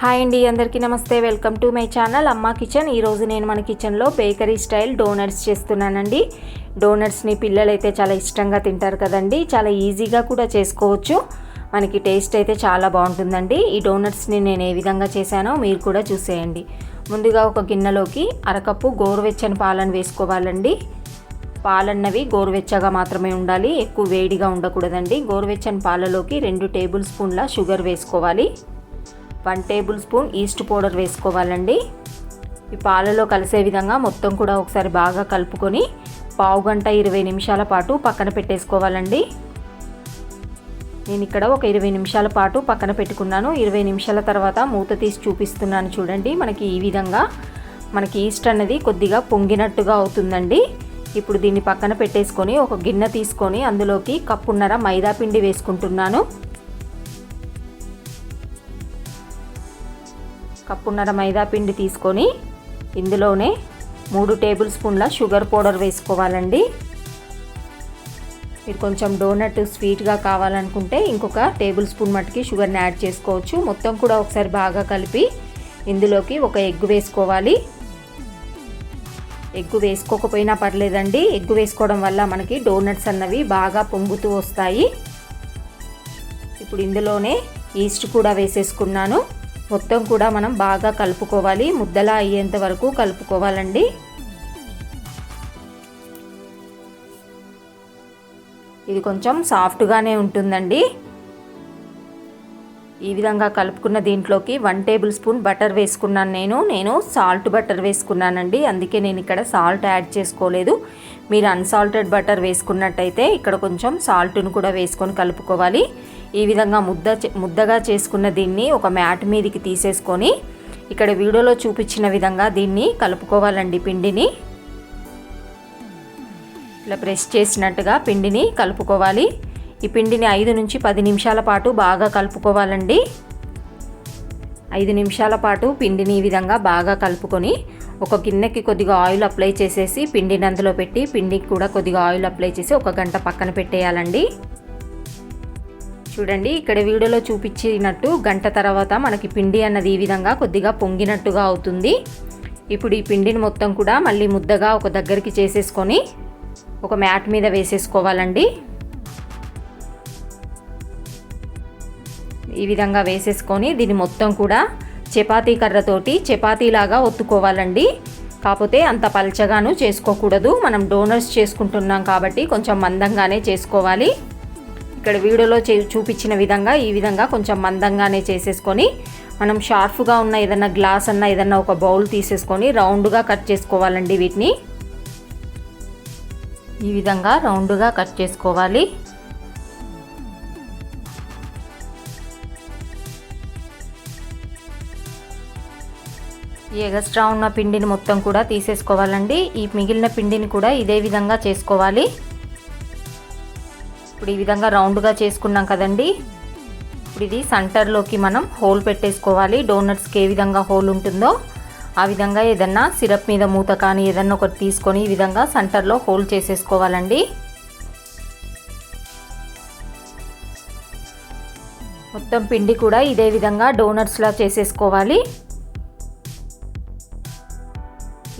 Hi అండి, అందరికీ నమస్తే. వెల్కమ్ టు మై ఛానల్ అమ్మా కిచెన్. ఈరోజు నేను మన కిచెన్లో బేకరీ స్టైల్ డోనట్స్ చేస్తున్నానండి. డోనట్స్ని పిల్లలైతే చాలా ఇష్టంగా తింటారు కదండి. చాలా ఈజీగా కూడా చేసుకోవచ్చు. మనకి టేస్ట్ అయితే చాలా బాగుంటుందండి. ఈ డోనట్స్ని నేను ఏ విధంగా చేశానో మీరు కూడా చూసేయండి. ముందుగా ఒక గిన్నెలోకి అరకప్పు గోరువెచ్చని పాలను వేసుకోవాలండి. పాలన్నవి గోరువెచ్చగా మాత్రమే ఉండాలి, ఎక్కువ వేడిగా ఉండకూడదండి. గోరువెచ్చని పాలలోకి 2 టేబుల్ స్పూన్ల షుగర్ వేసుకోవాలి. 1 టేబుల్ స్పూన్ ఈస్ట్ పౌడర్ వేసుకోవాలండి. ఈ పాలలో కలిసే విధంగా మొత్తం కూడా ఒకసారి బాగా కలుపుకొని పావు గంట 20 నిమిషాల పాటు పక్కన పెట్టేసుకోవాలండి. నేను ఇక్కడ ఒక 20 నిమిషాల పాటు పక్కన పెట్టుకున్నాను. 20 నిమిషాల తర్వాత మూత తీసి చూపిస్తున్నాను చూడండి. మనకి ఈ విధంగా ఈస్ట్ అన్నది కొద్దిగా పొంగినట్టుగా అవుతుందండి. ఇప్పుడు దీన్ని పక్కన పెట్టేసుకొని ఒక గిన్నె తీసుకొని అందులోకి కప్పున్నర మైదా పిండి వేసుకుంటున్నాను. కప్పున్నర మైదా పిండి తీసుకొని ఇందులోనే 3 టేబుల్ స్పూన్ల షుగర్ పౌడర్ వేసుకోవాలండి. మీరు కొంచెం డోనట్ స్వీట్గా కావాలనుకుంటే ఇంకొక టేబుల్ స్పూన్ మట్టుకి షుగర్ని యాడ్ చేసుకోవచ్చు. మొత్తం కూడా ఒకసారి బాగా కలిపి ఇందులోకి ఒక ఎగ్ వేసుకోవాలి. ఎగ్ వేసుకోకపోయినా పర్లేదండి. ఎగ్ వేసుకోవడం వల్ల మనకి డోనట్స్ అన్నవి బాగా పొంగుతూ వస్తాయి. ఇప్పుడు ఇందులోనే ఈస్ట్ కూడా వేసేసుకున్నాను. మొత్తం కూడా మనం బాగా కలుపుకోవాలి. ముద్దలా అయ్యేంత వరకు కలుపుకోవాలండి. ఇది కొంచెం సాఫ్ట్గానే ఉంటుందండి. ఈ విధంగా కలుపుకున్న దీంట్లోకి 1 టేబుల్ స్పూన్ బటర్ వేసుకున్నాను. నేను సాల్ట్ బటర్ వేసుకున్నానండి. అందుకే నేను ఇక్కడ సాల్ట్ యాడ్ చేసుకోలేదు. మీరు అన్సాల్టెడ్ బటర్ వేసుకున్నట్టయితే ఇక్కడ కొంచెం సాల్ట్ను కూడా వేసుకొని కలుపుకోవాలి. ఈ విధంగా ముద్దగా చేసుకున్న దీన్ని ఒక మ్యాట్ మీదకి తీసేసుకొని ఇక్కడ వీడియోలో చూపించిన విధంగా దీన్ని కలుపుకోవాలండి. పిండిని ఇలా ప్రెస్ చేసినట్టుగా పిండిని కలుపుకోవాలి. ఈ పిండిని 5 నుంచి 10 నిమిషాల పాటు బాగా కలుపుకోవాలండి. 5 నిమిషాల పాటు పిండిని ఈ విధంగా బాగా కలుపుకొని ఒక గిన్నెకి కొద్దిగా ఆయిల్ అప్లై చేసేసి పిండిని అందులో పెట్టి పిండికి కూడా కొద్దిగా ఆయిల్ అప్లై చేసి 1 గంట పక్కన పెట్టేయాలండి. చూడండి, ఇక్కడ వీడియోలో చూపించినట్టు గంట తర్వాత మనకి పిండి అన్నది ఈ విధంగా కొద్దిగా పొంగినట్టుగా అవుతుంది. ఇప్పుడు ఈ పిండిని మొత్తం కూడా మళ్ళీ ముద్దగా ఒక దగ్గరికి చేసేసుకొని ఒక మ్యాట్ మీద వేసేసుకోవాలండి. ఈ విధంగా వేసేసుకొని దీన్ని మొత్తం కూడా చపాతీ కర్రతోటి చపాతీలాగా ఒత్తుకోవాలండి. కాకపోతే అంత పల్చగాను చేసుకోకూడదు. మనం డోనట్స్ చేసుకుంటున్నాం కాబట్టి కొంచెం మందంగానే చేసుకోవాలి. ఇక్కడ వీడియోలో చూపించిన విధంగా ఈ విధంగా కొంచెం మందంగానే చేసేసుకొని మనం షార్ప్గా ఉన్న ఏదైనా గ్లాస్ అన్న ఏదైనా ఒక బౌల్ తీసేసుకొని రౌండ్గా కట్ చేసుకోవాలండి. వీటిని ఈ విధంగా రౌండ్గా కట్ చేసుకోవాలి. ఈ ఎక్స్ట్రా ఉన్న పిండిని మొత్తం కూడా తీసేసుకోవాలండి. ఈ మిగిలిన పిండిని కూడా ఇదే విధంగా చేసుకోవాలి. ఇప్పుడు ఈ విధంగా రౌండ్గా చేసుకున్నాం కదండి. ఇప్పుడు ఇది సెంటర్లోకి మనం హోల్ పెట్టేసుకోవాలి. డోనట్స్కి ఏ విధంగా హోల్ ఉంటుందో ఆ విధంగా ఏదన్నా సిరప్ మీద మూత కానీ ఏదన్నా ఒకటి తీసుకొని ఈ విధంగా సెంటర్లో హోల్ చేసేసుకోవాలండి. మొత్తం పిండి కూడా ఇదే విధంగా డోనట్స్లా చేసేసుకోవాలి.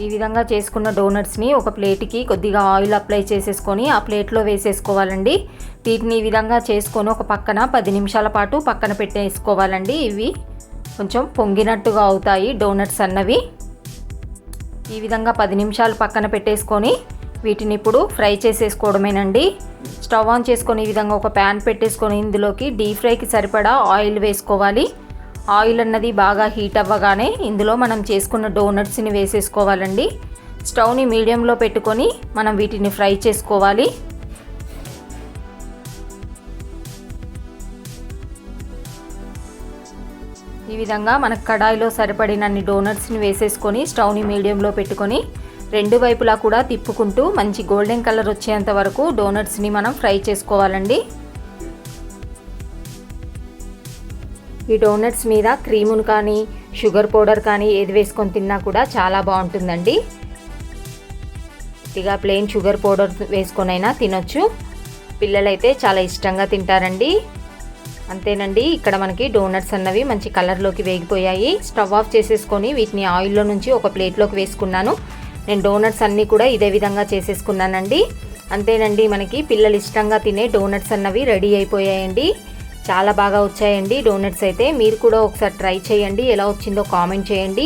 ఈ విధంగా చేసుకున్న డోనట్స్ని ఒక ప్లేట్కి కొద్దిగా ఆయిల్ అప్లై చేసేసుకొని ఆ ప్లేట్లో వేసేసుకోవాలండి. వీటిని ఈ విధంగా చేసుకొని ఒక పక్కన 10 నిమిషాల పాటు పక్కన పెట్టేసుకోవాలండి. ఇవి కొంచెం పొంగినట్టుగా అవుతాయి డోనట్స్ అన్నవి. ఈ విధంగా 10 నిమిషాలు పక్కన పెట్టేసుకొని వీటిని ఇప్పుడు ఫ్రై చేసేసుకోవడమేనండి. స్టవ్ ఆన్ చేసుకొని ఈ విధంగా ఒక ప్యాన్ పెట్టేసుకొని ఇందులోకి డీప్ ఫ్రైకి సరిపడా ఆయిల్ వేసుకోవాలి. ఆయిల్ అన్నది బాగా హీట్ అవ్వగానే ఇందులో మనం చేసుకున్న డోనట్స్ని వేసేసుకోవాలండి. స్టవ్ని మీడియంలో పెట్టుకొని మనం వీటిని ఫ్రై చేసుకోవాలి. ఈ విధంగా మనకు కడాయిలో సరిపడినన్ని డోనట్స్ని వేసేసుకొని స్టవ్ని మీడియంలో పెట్టుకొని 2 వైపులా కూడా తిప్పుకుంటూ మంచి గోల్డెన్ కలర్ వచ్చేంత వరకు డోనట్స్ని మనం ఫ్రై చేసుకోవాలండి. ఈ డోనట్స్ మీద క్రీమును కానీ షుగర్ పౌడర్ కానీ ఏది వేసుకొని తిన్నా కూడా చాలా బాగుంటుందండి. ఇక ప్లెయిన్ షుగర్ పౌడర్ వేసుకొనైనా తినొచ్చు. పిల్లలైతే చాలా ఇష్టంగా తింటారండి. అంతేనండి, ఇక్కడ మనకి డోనట్స్ అన్నవి మంచి కలర్లోకి వేగిపోయాయి. స్టవ్ ఆఫ్ చేసేసుకొని వీటిని ఆయిల్లో నుంచి ఒక ప్లేట్లోకి వేసుకున్నాను. నేను డోనట్స్ అన్నీ కూడా ఇదే విధంగా చేసేసుకున్నానండి. అంతేనండి, మనకి పిల్లలు ఇష్టంగా తినే డోనట్స్ అన్నవి రెడీ అయిపోయాయండి. చాలా బాగా వచ్చాయండి డోనట్స్ అయితే. మీరు కూడా ఒకసారి ట్రై చేయండి, ఎలా వచ్చిందో కామెంట్ చేయండి.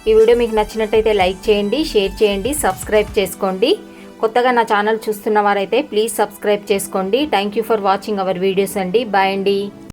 ఈ వీడియో మీకు నచ్చినట్టయితే లైక్ చేయండి, షేర్ చేయండి, సబ్స్క్రైబ్ చేసుకోండి. కొత్తగా నా ఛానల్ చూస్తున్న వారైతే ప్లీజ్ సబ్స్క్రైబ్ చేసుకోండి. Thank you for watching our videos అండి. బాయ్ అండి.